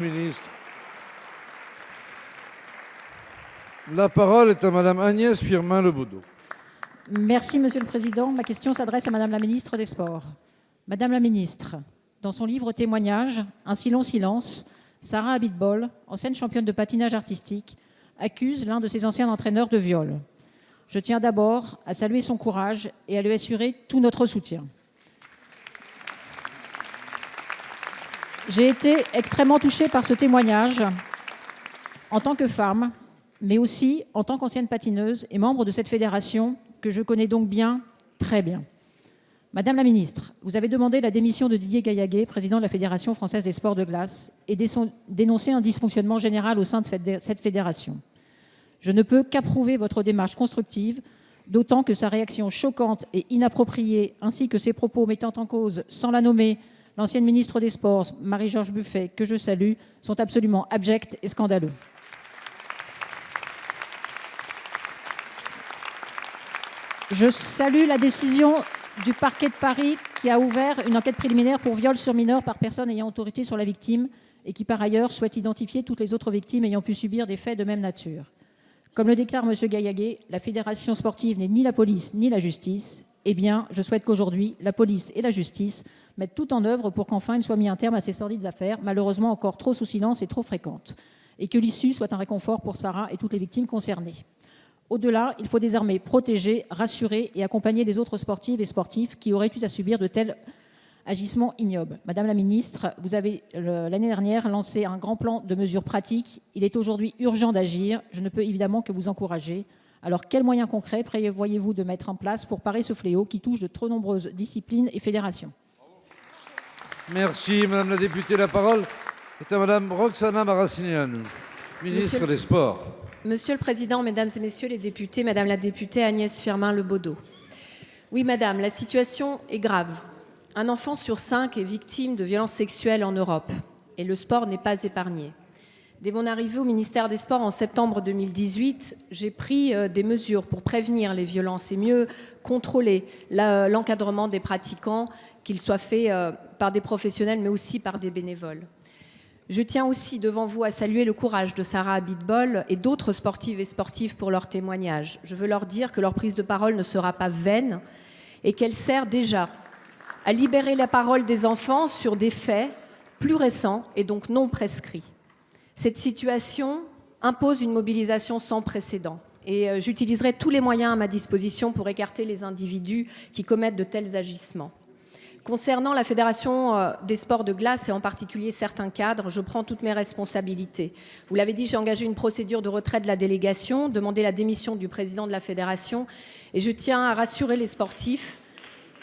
Ministre. La parole est à Madame Agnès Firmin Le Bodo. Merci Monsieur le Président. Ma question s'adresse à Madame la Ministre des Sports. Madame la Ministre, dans son livre témoignage, Un si long silence, Sarah Abitbol, ancienne championne de patinage artistique, accuse l'un de ses anciens entraîneurs de viol. Je tiens d'abord à saluer son courage et à lui assurer tout notre soutien. J'ai été extrêmement touchée par ce témoignage en tant que femme, mais aussi en tant qu'ancienne patineuse et membre de cette fédération que je connais donc bien, très bien. Madame la Ministre, vous avez demandé la démission de Didier Gaillaguet, président de la Fédération française des sports de glace, et dénoncé un dysfonctionnement général au sein de cette fédération. Je ne peux qu'approuver votre démarche constructive, d'autant que sa réaction choquante et inappropriée, ainsi que ses propos mettant en cause, sans la nommer, l'ancienne ministre des Sports, Marie-Georges Buffet, que je salue, sont absolument abjects et scandaleux. Je salue la décision du parquet de Paris qui a ouvert une enquête préliminaire pour viol sur mineur par personne ayant autorité sur la victime et qui, par ailleurs, souhaite identifier toutes les autres victimes ayant pu subir des faits de même nature. Comme le déclare M. Gaillaguet, la fédération sportive n'est ni la police ni la justice. Eh bien, je souhaite qu'aujourd'hui, la police et la justice mettent tout en œuvre pour qu'enfin il soit mis un terme à ces sordides affaires, malheureusement encore trop sous silence et trop fréquentes, et que l'issue soit un réconfort pour Sarah et toutes les victimes concernées. Au-delà, il faut désormais protéger, rassurer et accompagner les autres sportives et sportifs qui auraient eu à subir de tels agissements ignobles. Madame la Ministre, vous avez l'année dernière lancé un grand plan de mesures pratiques. Il est aujourd'hui urgent d'agir. Je ne peux évidemment que vous encourager. Alors, quels moyens concrets prévoyez-vous de mettre en place pour parer ce fléau qui touche de trop nombreuses disciplines et fédérations? Merci, Madame la députée. La parole est à Madame Roxana Maracineanu, ministre des Sports. Monsieur le Président, Mesdames et Messieurs les députés, Madame la députée Agnès Firmin Le Bodo. Oui, Madame, la situation est grave. Un enfant sur 5 est victime de violences sexuelles en Europe et le sport n'est pas épargné. Dès mon arrivée au ministère des Sports en septembre 2018, j'ai pris des mesures pour prévenir les violences et mieux contrôler l'encadrement des pratiquants, qu'il soit fait par des professionnels mais aussi par des bénévoles. Je tiens aussi devant vous à saluer le courage de Sarah Abitbol et d'autres sportives et sportifs pour leur témoignage. Je veux leur dire que leur prise de parole ne sera pas vaine et qu'elle sert déjà à libérer la parole des enfants sur des faits plus récents et donc non prescrits. Cette situation impose une mobilisation sans précédent et j'utiliserai tous les moyens à ma disposition pour écarter les individus qui commettent de tels agissements. Concernant la Fédération des sports de glace et en particulier certains cadres, je prends toutes mes responsabilités. Vous l'avez dit, j'ai engagé une procédure de retrait de la délégation, demandé la démission du président de la fédération et je tiens à rassurer les sportifs.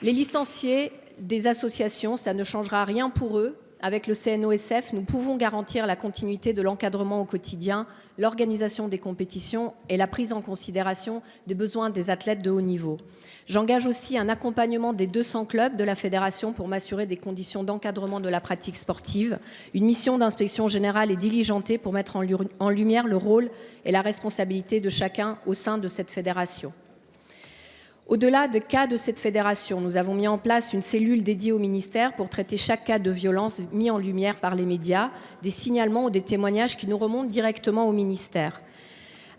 Les licenciés des associations, ça ne changera rien pour eux. Avec le CNOSF, nous pouvons garantir la continuité de l'encadrement au quotidien, l'organisation des compétitions et la prise en considération des besoins des athlètes de haut niveau. J'engage aussi un accompagnement des 200 clubs de la fédération pour m'assurer des conditions d'encadrement de la pratique sportive. Une mission d'inspection générale est diligentée pour mettre en lumière le rôle et la responsabilité de chacun au sein de cette fédération. Au-delà des cas de cette fédération, nous avons mis en place une cellule dédiée au ministère pour traiter chaque cas de violence mis en lumière par les médias, des signalements ou des témoignages qui nous remontent directement au ministère.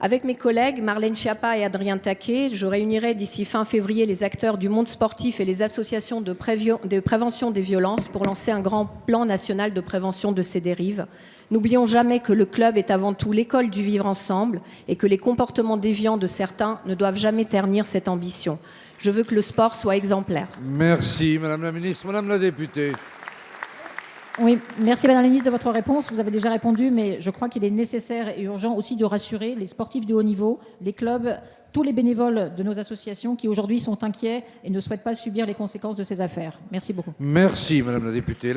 Avec mes collègues Marlène Schiappa et Adrien Taquet, je réunirai d'ici fin février les acteurs du monde sportif et les associations de prévention des violences pour lancer un grand plan national de prévention de ces dérives. N'oublions jamais que le club est avant tout l'école du vivre ensemble et que les comportements déviants de certains ne doivent jamais ternir cette ambition. Je veux que le sport soit exemplaire. Merci, Madame la Ministre. Madame la députée. Oui, merci Madame la Ministre de votre réponse. Vous avez déjà répondu, mais je crois qu'il est nécessaire et urgent aussi de rassurer les sportifs de haut niveau, les clubs, tous les bénévoles de nos associations qui aujourd'hui sont inquiets et ne souhaitent pas subir les conséquences de ces affaires. Merci beaucoup. Merci, Madame la députée.